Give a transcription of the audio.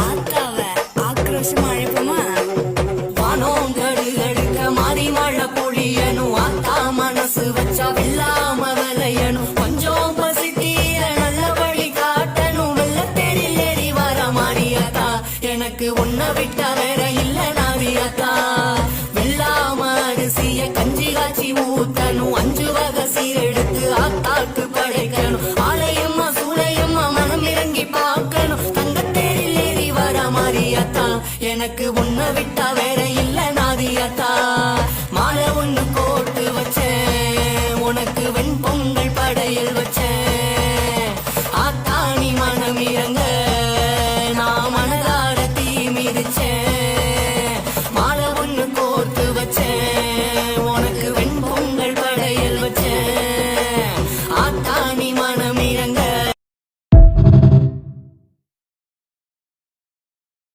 ஆத்தாவ ஆக்ரோஷமா அழைப்போமா? வானோங்கடு எடுக்க மாறி மழை பொழியணும், ஆத்தா மனசு வச்சா வெல்லாம விளையணும். கொஞ்சம் பசி தீர நல்லபடி காட்டணும், வெள்ளத்தேரில் ஏறி வர மாறியாத்தா, எனக்கு உன்னை விட்டா வேற இல்ல நாரியாத்தா. வெள்ளாம அரிசிய கஞ்சி காய்ச்சி ஊத்தணும், 5 வகை சீரெடுத்து ஆத்தாக்கு படைக்கணும். ஆலயம்மா சூளையம்மா மனம் இறங்கி பார்க்கணும், தங்கத்தேரில் ஏறி வர மாறியாத்தா, எனக்கு உன்னை விட்டா